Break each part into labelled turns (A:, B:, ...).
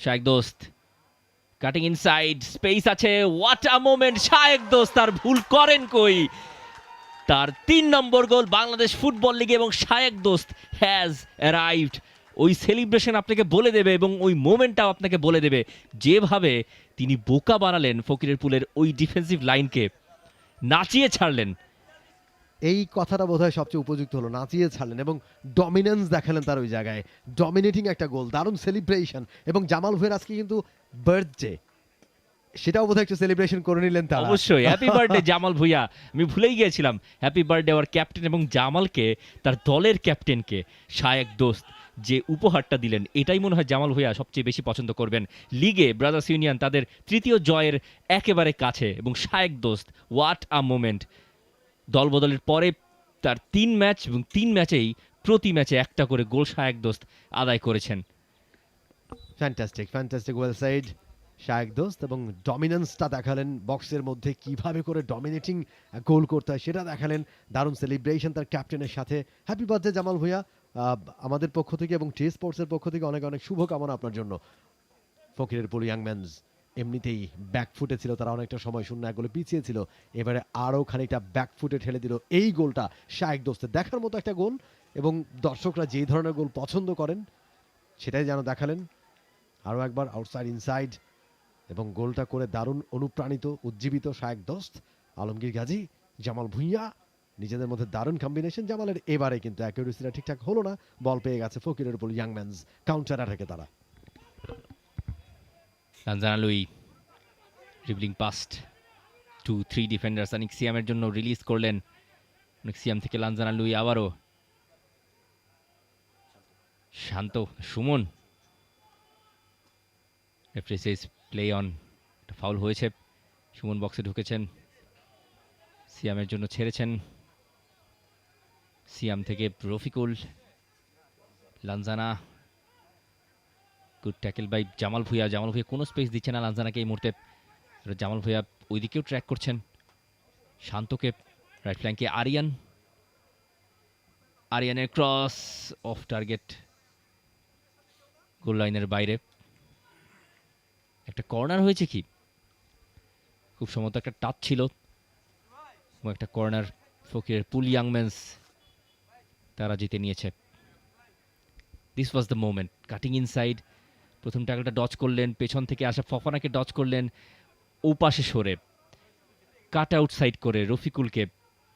A: শায়েক দোস্ত cutting inside, space আছে, what a moment! শায়েক দোস্ত তার ভুল করেন কই? তার 3 নম্বর গোল বাংলাদেশ ফুটবল লিগে এবং শায়েক দোস্ত হ্যাজ অ্যারাইভড। ওই সেলিব্রেশন আপনাকে বলে দেবে এবং ওই মোমেন্টটাও আপনাকে বলে দেবে যেভাবে তিনি বোকা বানালেন ফকিরের পুলের ওই ডিফেন্সিভ লাইনকে, নাচিয়ে ছাড়লেন।
B: এই কথাটা বোধহয় সবচেয়ে উপযুক্ত হলো, নাচিয়ে ছাড়লেন এবং ডমিনেন্স দেখালেন তার ওই জায়গায়। ডমিনেটিং একটা গোল, দারুণ সেলিব্রেশন। এবং জামাল ভুঁইয়ার আজকে কিন্তু বার্থডে, সেটাও বোধহয় একটু সেলিব্রেশন করে নিলেন তারা।
A: অবশ্যই হ্যাপি বার্থডে জামাল ভুঁইয়া, আমি ভুলেই গিয়েছিলাম। হ্যাপি বার্থডে আওয়ার ক্যাপ্টেন, এবং জামালকে, তার দলের ক্যাপ্টেনকে শায়েক দোস্ত যে উপহারটা দিলেন, এটাই মনে হয় জামাল ভুঁইয়া সবচেয়ে বেশি পছন্দ করবেন। লিগে ব্রাদার্স ইউনিয়ন তাদের 3য় জয়ের একেবারে কাছে, এবং শায়েক দোস্ত হোয়াট আ মোমেন্ট! দল বদলের পরে তার 3 ম্যাচ এবং 3 ম্যাচেই প্রতি ম্যাচে একটা করে গোল শায়েক দোস্ত আদায় করেছেন।
B: ফ্যান্টাস্টিক, ফ্যান্টাস্টিক, ওয়েল সাইড শায়েক দোস্ত। এবং ডমিনেন্সটা দেখালেন, বক্সের মধ্যে কিভাবে করে ডমিনেটিং গোল করতে হয় সেটা দেখালেন। দারুণ সেলিব্রেশন তার ক্যাপ্টেনের সাথে। হ্যাপি বার্থডে জামাল ভুঁইয়া, আমাদের পক্ষ থেকে এবং টি স্পোর্টসের পক্ষ থেকে অনেক অনেক শুভকামনা আপনার জন্য। ফকিরের পুল ইয়াংম্যানস এমনিতেই ব্যাকফুটে ছিল, তারা অনেকটা সময় 0-1 গোলে পিছিয়ে ছিল, এবারে আরও খানিকটা ব্যাকফুটে ঠেলে দিল। এই গোলটা শায়েক দোস্তের দেখার মতো একটা গোল, এবং দর্শকরা যেই ধরনের গোল পছন্দ করেন সেটাই যেন দেখালেন। আরও একবার আউটসাইড ইনসাইড, এবং গোলটা করে দারুণ অনুপ্রাণিত, উজ্জীবিত শায়েক দোস্ত। আলমগীর গাজী, জামাল ভুঁইয়া, নিজেদের মধ্যে দারুণ কম্বিনেশন। জামালের এবারে কিন্তু অ্যাকুরেসিটা ঠিকঠাক হলো না, বল পেয়ে গেছে ফকিরের পুল ইয়াংম্যানস, কাউন্টার অ্যাটাকে তারা।
A: লানজানা লুই ড্রিবলিং পাস্ট 2-3 ডিফেন্ডার্স, অনিক সিয়ামের জন্য রিলিজ করলেন। অনিক সিয়াম থেকে লানজানা লুই, আবারও Shanto, Sumon. Referee says play on, একটা ফাউল হয়েছে। সুমন বক্সে ঢুকেছেন, সিয়ামের জন্য ছেড়েছেন। সিয়াম থেকে রফিকুল, লানজানা, good tackle by Jamal Bhuiyan. Jamal Bhuiyan কোনো স্পেস দিচ্ছে না লানজানাকে এই মুহূর্তে। জামাল ভুঁইয়া ওইদিকেও ট্র্যাক করছেন শান্তকে। রাইট ফ্ল্যাঙ্কে আরিয়ান, আরিয়ানের ক্রস অফ টার্গেট, গোল লাইনের বাইরে। একটা কর্নার হয়েছে কি, খুব সম্ভবত একটা টাচ ছিল, এবং একটা কর্নার ফকিরের পুল ইয়াংম্যানস তারা জিতে নিয়েছে। This was the moment. Cutting inside, প্রথম ট্যাকলটা ডচ করলেন, পেছন থেকে আসা ফফানাকে ডচ করলেন, ওপাশে সরে কাট আউটসাইড করে রফিকুলকে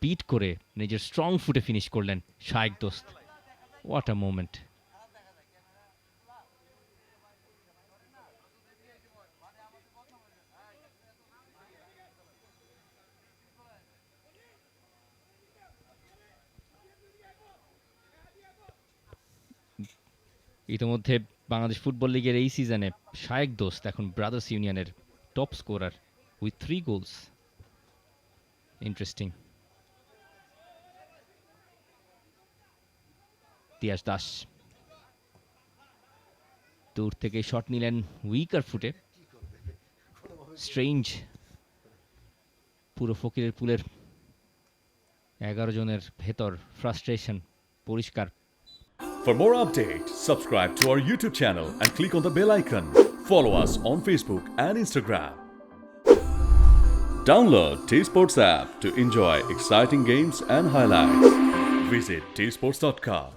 A: বিট করে নিজের স্ট্রং ফুটে ফিনিশ করলেন শায়েক দোস্ত। What a moment! ইতিমধ্যে বাংলাদেশ ফুটবল লিগের এই সিজনে শায়েক দোস্ত এখন ব্রাদার্স ইউনিয়নের top scorer with 3 goals. Interesting. Tias Das দূর থেকে শট নিলেন উইকার ফুটে, স্ট্রেঞ্জ। পুরো ফকিরের পুলের 11 জনের ভেতর ফ্রাস্ট্রেশন পরিষ্কার।
C: For more updates, subscribe to our YouTube channel and click on the bell icon. Follow us on Facebook and Instagram. Download T-Sports app to enjoy exciting games and highlights. Visit tsports.com.